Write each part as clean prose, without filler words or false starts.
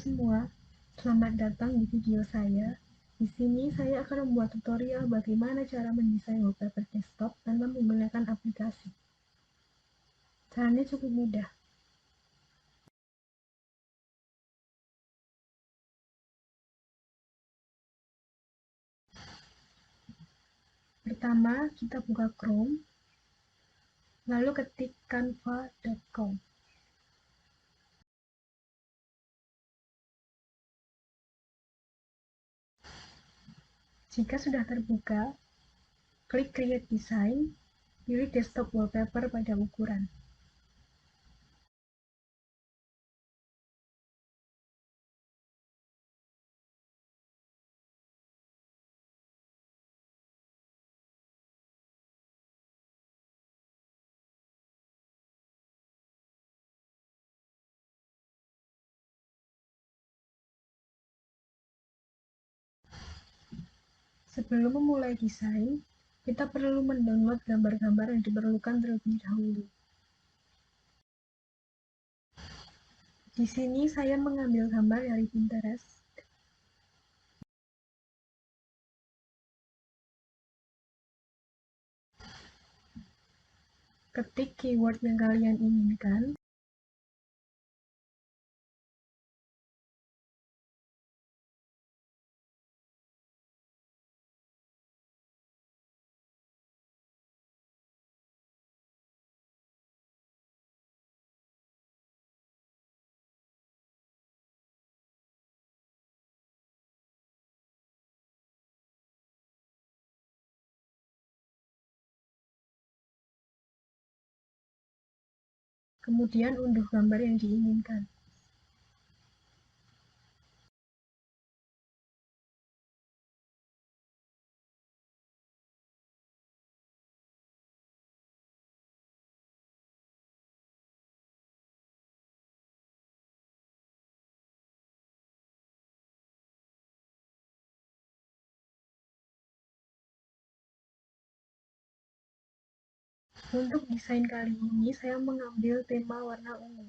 semua, selamat datang di video saya. Di sini saya akan membuat tutorial bagaimana cara mendesain wallpaper desktop tanpa menggunakan aplikasi. Caranya cukup mudah. Pertama, kita buka Chrome, lalu ketik canva.com. Jika sudah terbuka, klik Create Design, pilih desktop wallpaper pada ukuran. Sebelum memulai desain, kita perlu mendownload gambar-gambar yang diperlukan terlebih dahulu. Di sini saya mengambil gambar dari Pinterest. Ketik keyword yang kalian inginkan. Kemudian unduh gambar yang diinginkan. Untuk desain kali ini, saya mengambil tema warna ungu.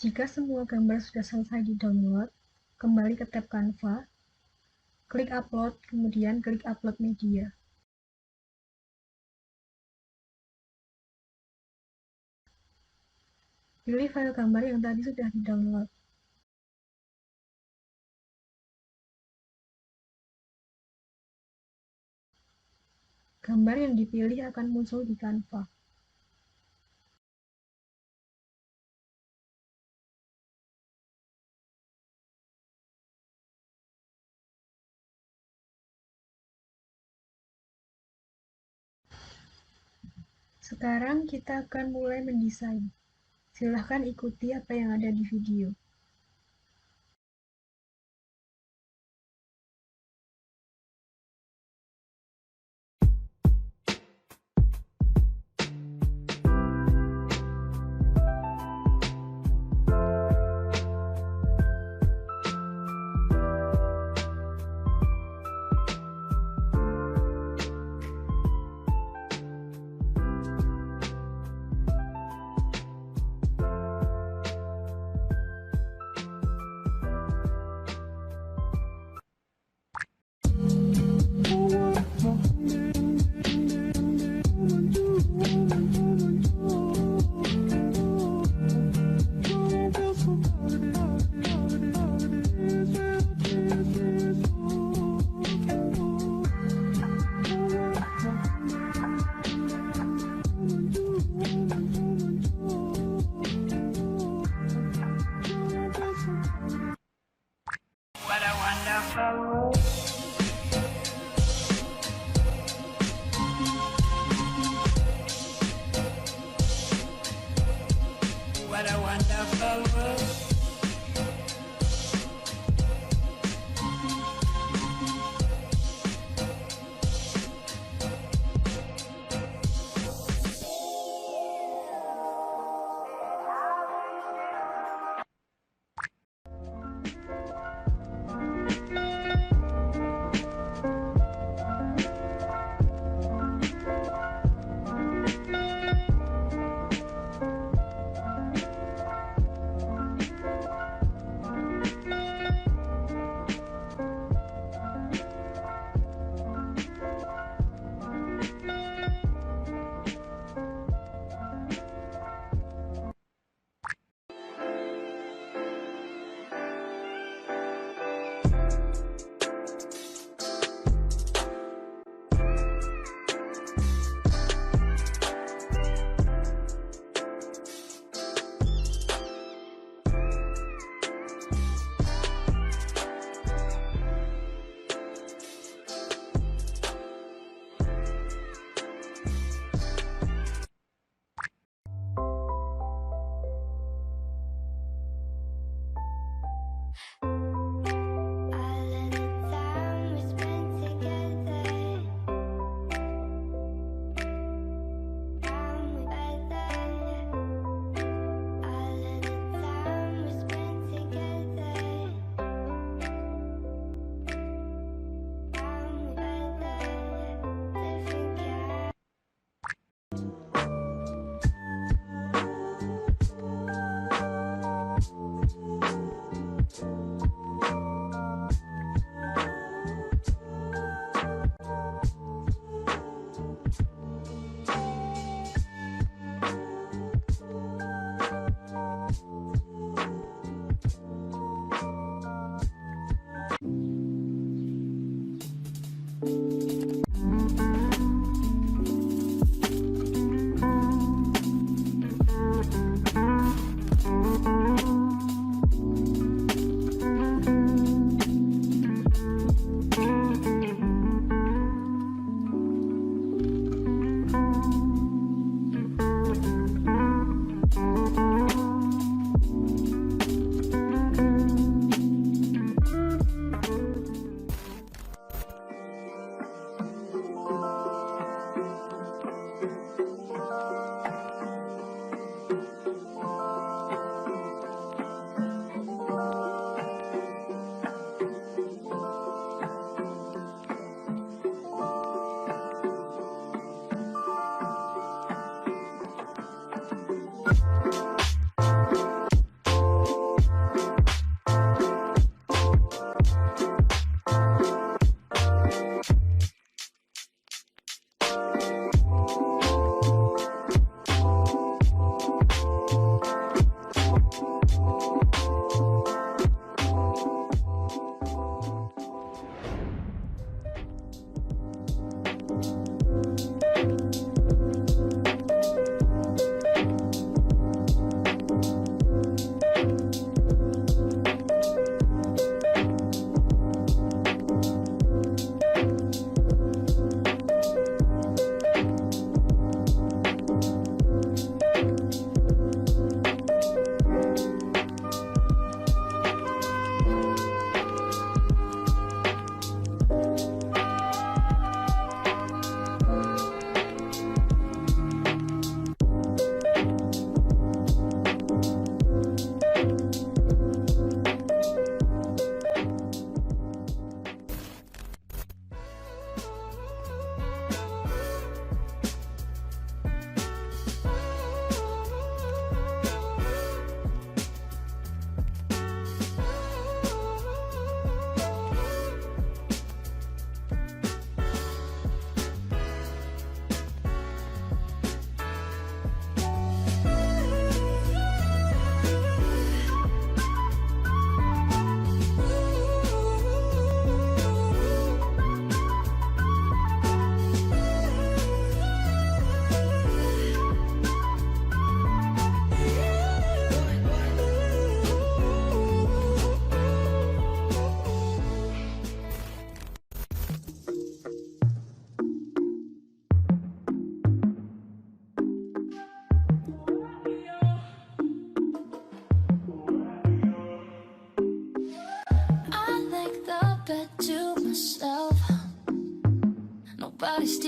Jika semua gambar sudah selesai di-download, kembali ke tab Canva, klik Upload, kemudian klik Upload Media. Pilih file gambar yang tadi sudah di-download. Gambar yang dipilih akan muncul di Canva. Sekarang kita akan mulai mendesain. Silahkan ikuti apa yang ada di video. what a wonderful world.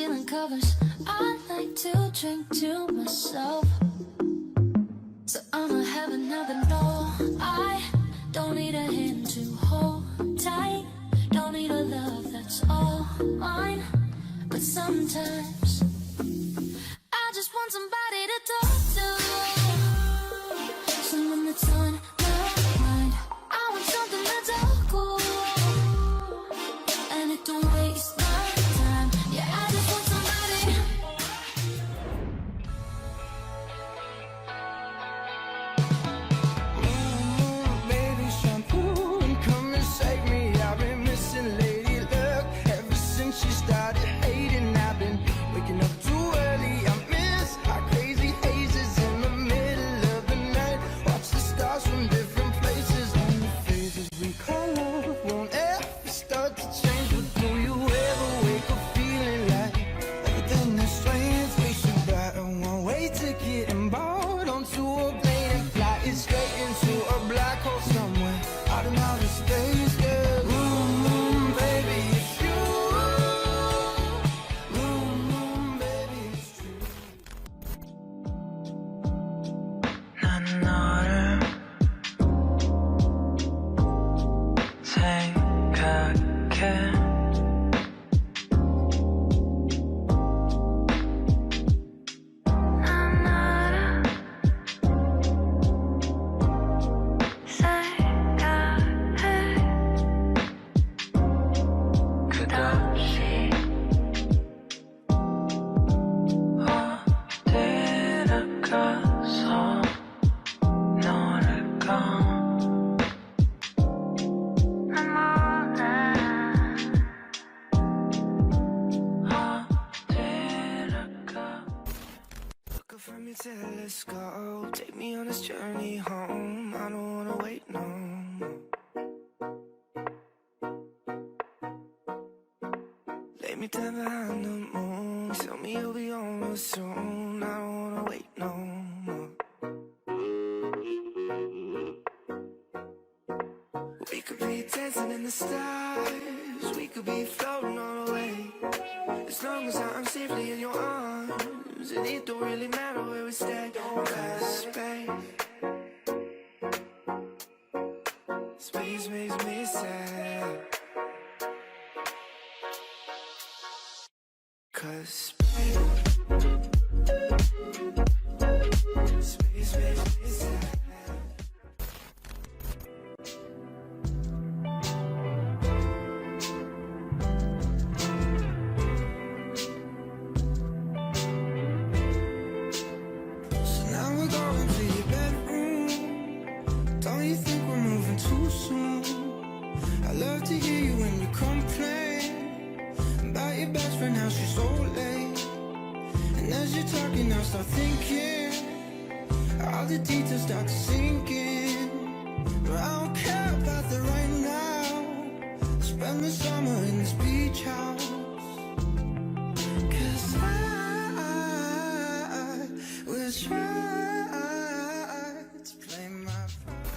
ceiling covers. I like to drink to myself, so I'ma have another no. I don't need a hand to hold tight, don't need a love that's all mine. But sometimes I just want somebody to talk to, someone that's on my mind. I want something that's all cool, and it don't waste my time. Yeah, I just want somebody. Baby shampoo and come and save me. I've been missing lady luck ever since she started hating. I've been waking up too early. I miss our crazy hazes in the middle of the night. Watch the stars from different places. And the phases we call love won't ever start to change. But do you ever wake up feeling like everything is strange? We should buy a one-way ticket and board onto a plane and fly it straight into a black hole somewhere out in outer space. Yeah. Baby, it's you. Baby, it's true. 난 너를 생각해. 난 너를 생각해. 끝없이 어디를 가서 너를까. 난 몰라 어디를 가. Look up from your telescope, take me on this journey home. I don't wanna wait no more. Lay me down behind the moon, tell me you'll be on real soon. I don't wanna wait no more. We could be dancing in the stars, we could be floating on away. As long as I'm safely in your arms, and it don't really matter where we stay. Cause space makes me sad. Cause space makes me sad. So now we're going to your bedroom. Don't you think we're moving too soon? I love to hear you when you complain about your best friend, how she's so late. And as you're talking, I start thinking all the details start to sink in. But I don't care about the right now. Spend the summer in this beach house. Cause I will try to play my part.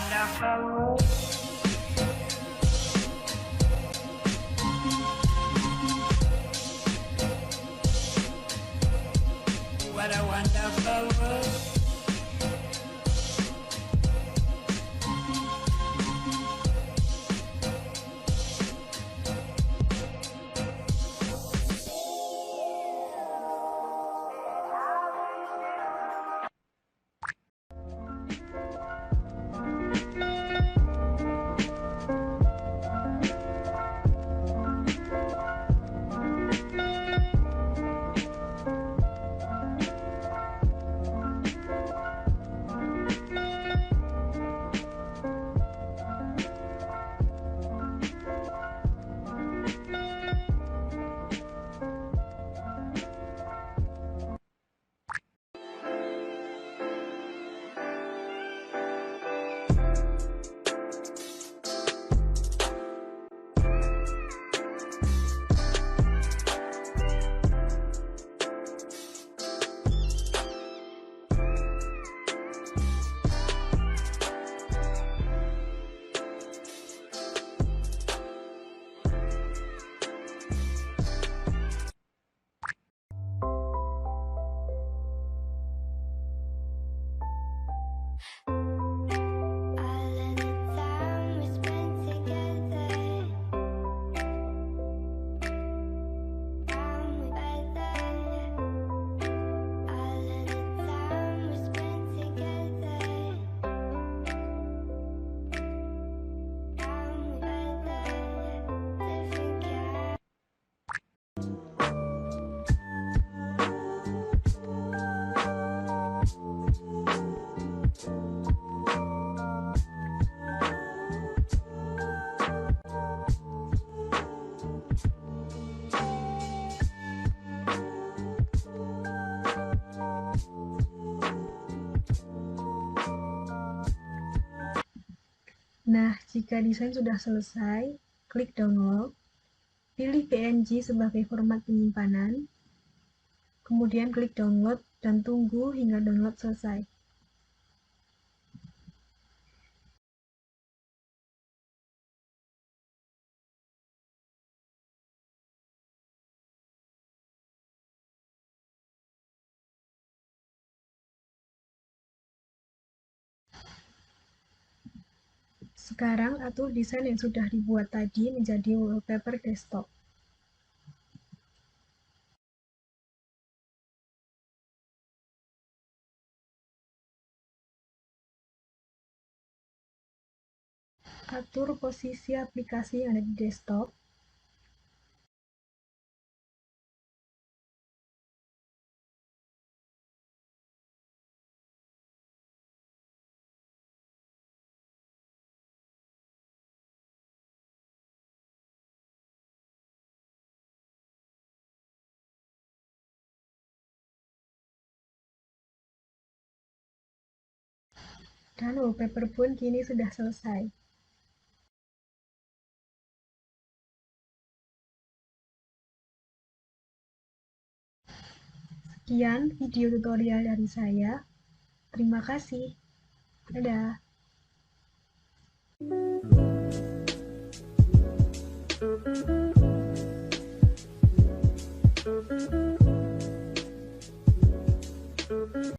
wonderful world. What a wonderful world. Nah, jika desain sudah selesai, klik download, pilih PNG sebagai format penyimpanan, kemudian klik download dan tunggu hingga download selesai. Sekarang atur desain yang sudah dibuat tadi menjadi wallpaper desktop. Atur posisi aplikasi yang ada di desktop. Dan wallpaper pun kini sudah selesai. Sekian video tutorial dari saya. Terima kasih. Dadah.